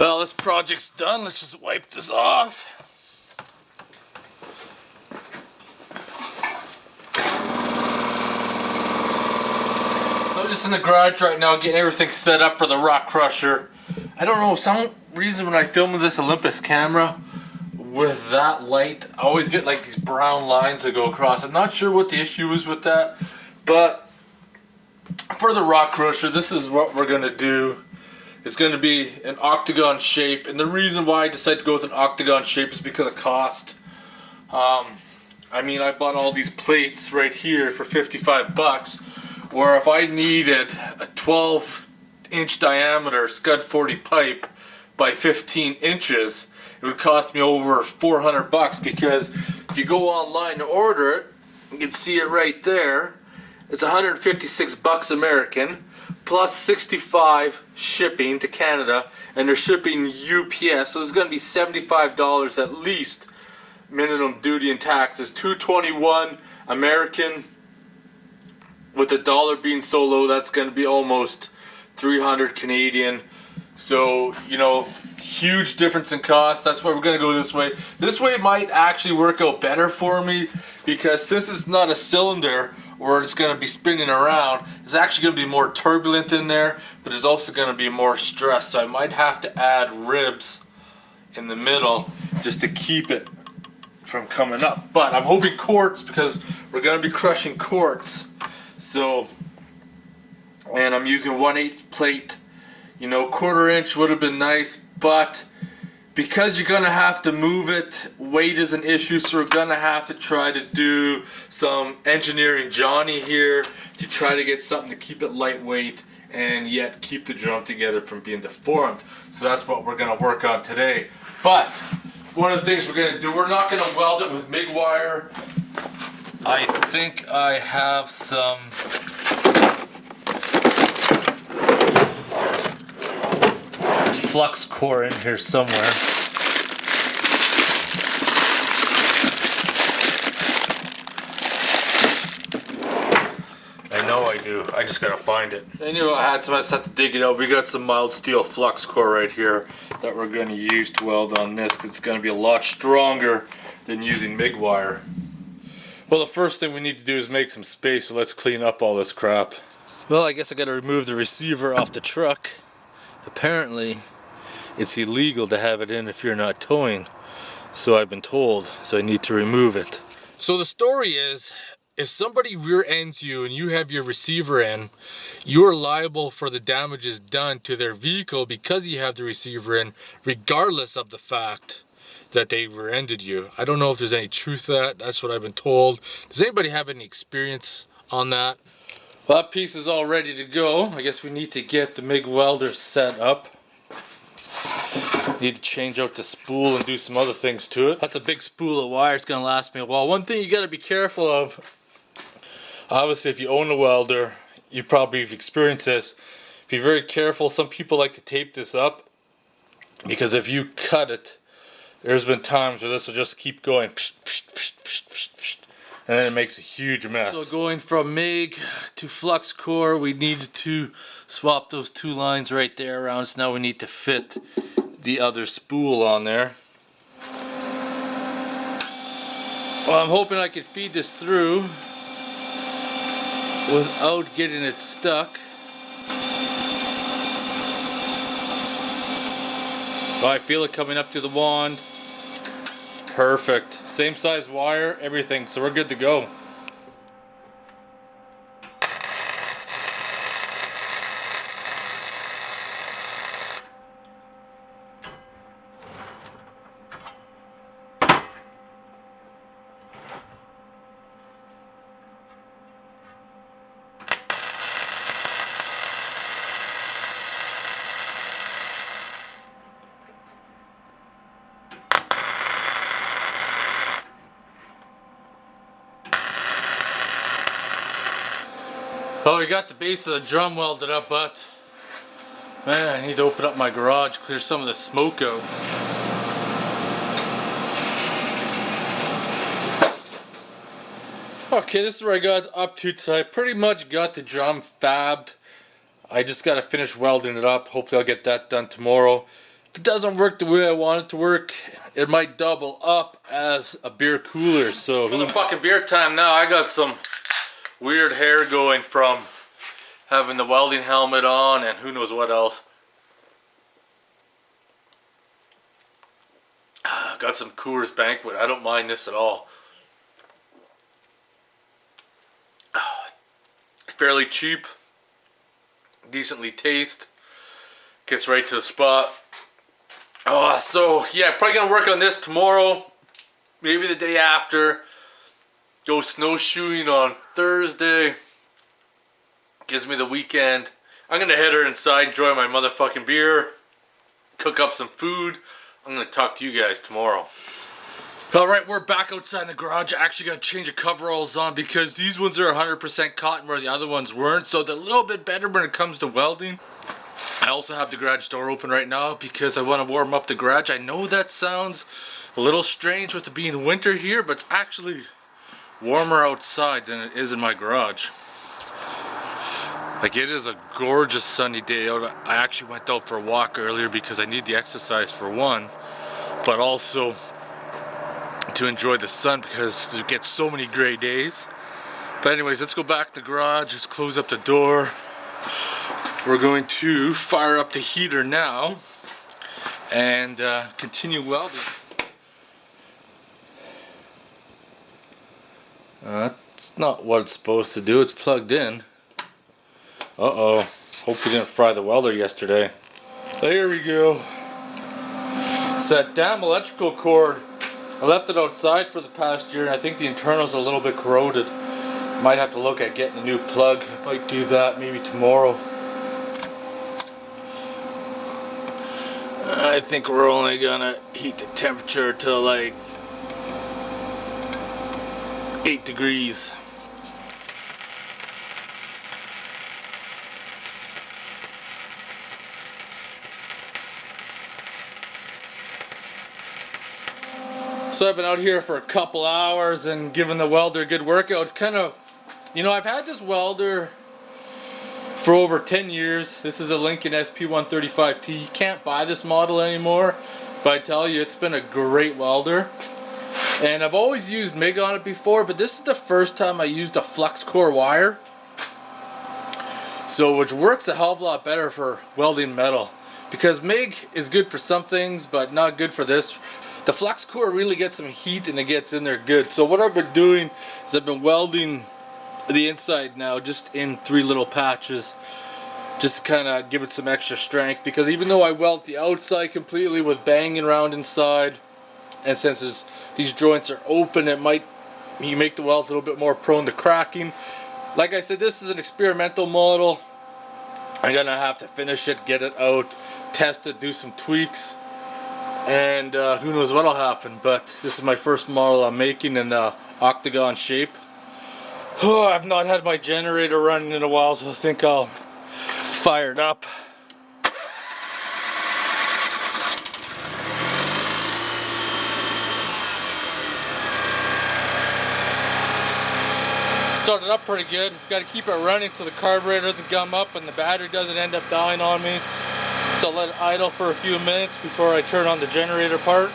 Well, this project's done. Let's just wipe this off. So I'm just in the garage right now getting everything set up for the rock crusher. I don't know, some reason when I film with this Olympus camera with that light, I always get like these brown lines that go across. I'm not sure what the issue is with that, but for the rock crusher, this is what we're going to do. It's going to be an octagon shape, and the reason why I decided to go with an octagon shape is because of cost. I mean, I bought all these plates right here for 55 bucks, where if I needed a 12-inch diameter scud 40 pipe by 15 inches, it would cost me over 400 bucks, because if you go online to order it, you can see it right there. It's 156 bucks American, plus 65 shipping to Canada, and they're shipping UPS, so it's going to be $75 at least minimum duty and taxes. $221 American, with the dollar being so low, that's going to be almost 300 Canadian. So, you know, huge difference in cost. That's why we're going to go this way. This way might actually work out better for me, because since it's not a cylinder where it's going to be spinning around, it's actually going to be more turbulent in there, but there's also going to be more stress. So I might have to add ribs in the middle just to keep it from coming up. But I'm hoping quartz, because we're going to be crushing quartz. So, and I'm using 1/8 plate. You know, 1/4 inch would have been nice, but because you're going to have to move it, weight is an issue, so we're going to have to try to do some engineering Johnny here to try to get something to keep it lightweight and yet keep the drum together from being deformed. So that's what we're going to work on today. But one of the things we're going to do, we're not going to weld it with MIG wire. I think I have some flux core in here somewhere. I know I do. I just gotta find it. I knew I had some. I just have to dig it out. We got some mild steel flux core right here that we're going to use to weld on this, because it's going to be a lot stronger than using MIG wire. Well, the first thing we need to do is make some space, so let's clean up all this crap. Well, I guess I gotta remove the receiver off the truck. Apparently, it's illegal to have it in if you're not towing, so I've been told, so I need to remove it. So the story is, if somebody rear ends you and you have your receiver in, you're liable for the damages done to their vehicle because you have the receiver in, regardless of the fact that they rear-ended you. I don't know if there's any truth to that. That's what I've been told. Does anybody have any experience on that? Well, that piece is all ready to go. I guess we need to get the MIG welder set up. Need to change out the spool and do some other things to it. That's a big spool of wire. It's going to last me a while. One thing you got to be careful of, obviously if you own a welder, you probably have experienced this. Be very careful. Some people like to tape this up, because if you cut it, there's been times where this will just keep going, and then it makes a huge mess. So going from MIG to flux core, we needed to swap those two lines right there around. So now we need to fit the other spool on there. Well, I'm hoping I can feed this through without getting it stuck. Well, I feel it coming up to the wand. Perfect. Same size wire, everything, so we're good to go. Well, we got the base of the drum welded up, but man, I need to open up my garage, clear some of the smoke out. Okay, this is where I got up to today. Pretty much got the drum fabbed. I just got to finish welding it up. Hopefully I'll get that done tomorrow. if it doesn't work the way I want it to work, it might double up as a beer cooler. So fucking beer time now. I got some weird hair going from having the welding helmet on and who knows what else. Got some Coors Banquet. I don't mind this at all. Fairly cheap, decently taste, gets right to the spot. So yeah, probably gonna work on this tomorrow, maybe the day after. Go snowshoeing on Thursday. Gives me the weekend. I'm gonna head her inside, enjoy my motherfucking beer, cook up some food. I'm gonna talk to you guys tomorrow. Alright, we're back outside in the garage. Actually gonna change the coveralls on because these ones are 100% cotton where the other ones weren't. So they're a little bit better when it comes to welding. I also have the garage door open right now because I want to warm up the garage. I know that sounds a little strange with it being winter here, but it's actually warmer outside than it is in my garage. Like, it is a gorgeous sunny day out. I actually went out for a walk earlier because I need the exercise for one, but also to enjoy the sun because it gets so many gray days. But anyways, let's go back to the garage. Let's close up the door. We're going to fire up the heater now and continue welding. That's not what it's supposed to do. It's plugged in. Uh-oh. Hope we didn't fry the welder yesterday. There we go. It's that damn electrical cord. I left it outside for the past year and I think the internal's a little bit corroded. Might have to look at getting a new plug. Might do that maybe tomorrow. I think we're only gonna heat the temperature to like 8 degrees. So I've been out here for a couple hours and giving the welder a good workout. It's kind of, you know, I've had this welder for over 10 years. This is a Lincoln SP135T. You can't buy this model anymore, but I tell you, it's been a great welder. And I've always used MIG on it before, but this is the first time I used a flux core wire. So, which works a hell of a lot better for welding metal. Because MIG is good for some things, but not good for this. The flux core really gets some heat and it gets in there good. So what I've been doing is I've been welding the inside now just in 3 little patches just to kind of give it some extra strength, because even though I weld the outside completely with banging around inside, and since these joints are open, you make the welds a little bit more prone to cracking. Like I said, this is an experimental model. I'm gonna have to finish it, get it out, test it, do some tweaks, and who knows what'll happen. But this is my first model I'm making in the octagon shape. Oh, I've not had my generator running in a while, so I think I'll fire it up. Started up pretty good. Got to keep it running so the carburetor doesn't gum up and the battery doesn't end up dying on me. So I'll let it idle for a few minutes before I turn on the generator part.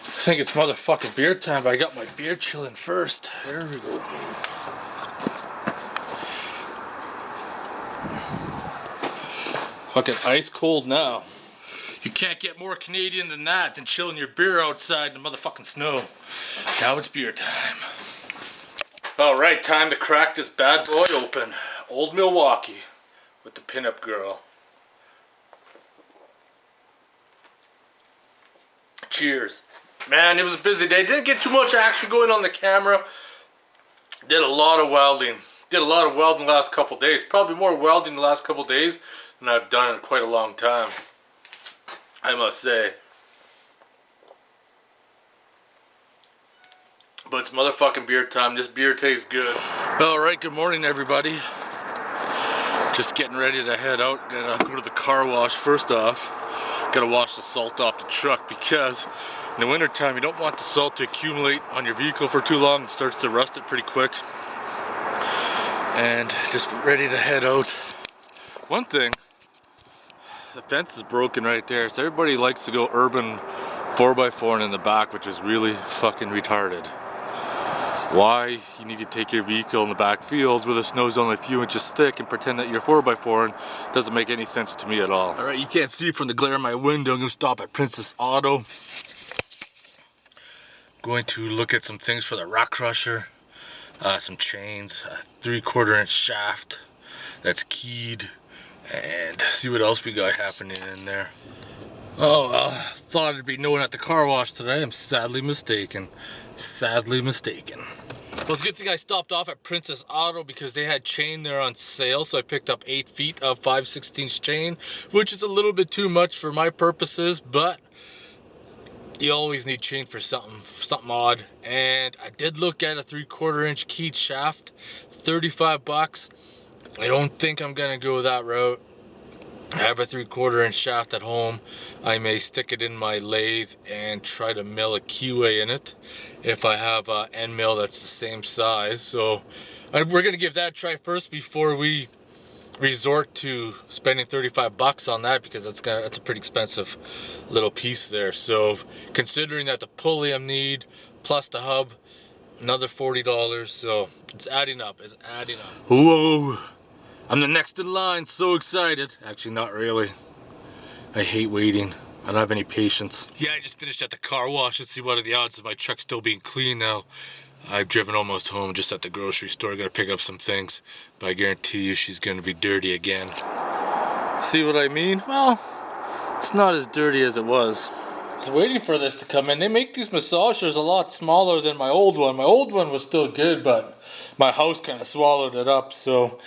I think it's motherfucking beer time, but I got my beer chilling first. There we go. Fucking ice cold now. You can't get more Canadian than that, than chilling your beer outside in the motherfucking snow. Now it's beer time. Alright, time to crack this bad boy open. Old Milwaukee with the pinup girl. Cheers. Man, it was a busy day. Didn't get too much action going on the camera. Did a lot of welding. Did a lot of welding the last couple days. Probably more welding the last couple days than I've done in quite a long time, I must say. but it's motherfucking beer time. This beer tastes good. Alright, good morning everybody. Just getting ready to head out. Gotta go to the car wash first off. Gotta wash the salt off the truck because in the winter time you don't want the salt to accumulate on your vehicle for too long. It starts to rust it pretty quick. And just ready to head out. One thing, the fence is broken right there, so everybody likes to go urban 4x4 in the back, which is really fucking retarded. Why you need to take your vehicle in the back fields where the snow's only a few inches thick and pretend that you're 4x4 doesn't make any sense to me at all. Alright, you can't see from the glare in my window. I'm going to stop at Princess Auto. Going to look at some things for the rock crusher. Some chains, a 3/4 inch shaft that's keyed, and see what else we got happening in there. Oh, thought it'd be no one at the car wash today. I'm sadly mistaken. Sadly mistaken. Well, it's a good thing I stopped off at Princess Auto because they had chain there on sale, so I picked up 8 feet of 5/16 chain, which is a little bit too much for my purposes, but you always need chain for something odd. And I did look at a 3/4 inch keyed shaft, 35 bucks. I don't think I'm gonna go that route. I have a 3/4 inch shaft at home. I may stick it in my lathe and try to mill a keyway in it if I have an end mill that's the same size. So we're gonna give that a try first before we resort to spending 35 bucks on that, because that's a pretty expensive little piece there. So considering that the pulley I need plus the hub, another $40, so it's adding up. It's adding up. Whoa! I'm the next in line, so excited. Actually, not really. I hate waiting. I don't have any patience. Yeah, I just finished at the car wash. Let's see what are the odds of my truck still being clean now. I've driven almost home, just at the grocery store. Gotta pick up some things, but I guarantee you she's gonna be dirty again. See what I mean? Well, it's not as dirty as it was. I was waiting for this to come in. They make these massagers a lot smaller than my old one. My old one was still good, but my house kind of swallowed it up, so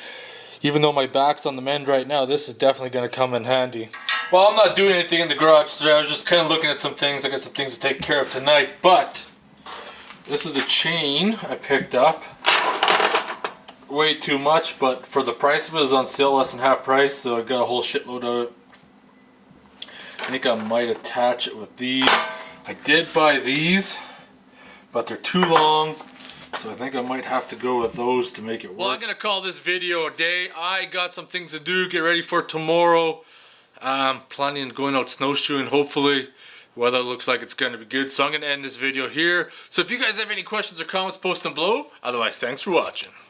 even though my back's on the mend right now, this is definitely going to come in handy. Well, I'm not doing anything in the garage today. I was just kind of looking at some things. I got some things to take care of tonight, but this is a chain I picked up. Way too much, but for the price of it, it was on sale, less than half price, so I got a whole shitload of it. I think I might attach it with these. I did buy these, but they're too long. So I think I might have to go with those to make it work. Well, I'm going to call this video a day. I got some things to do, get ready for tomorrow. I'm planning on going out snowshoeing, hopefully. Weather looks like it's going to be good. So I'm going to end this video here. So if you guys have any questions or comments, post them below. Otherwise, thanks for watching.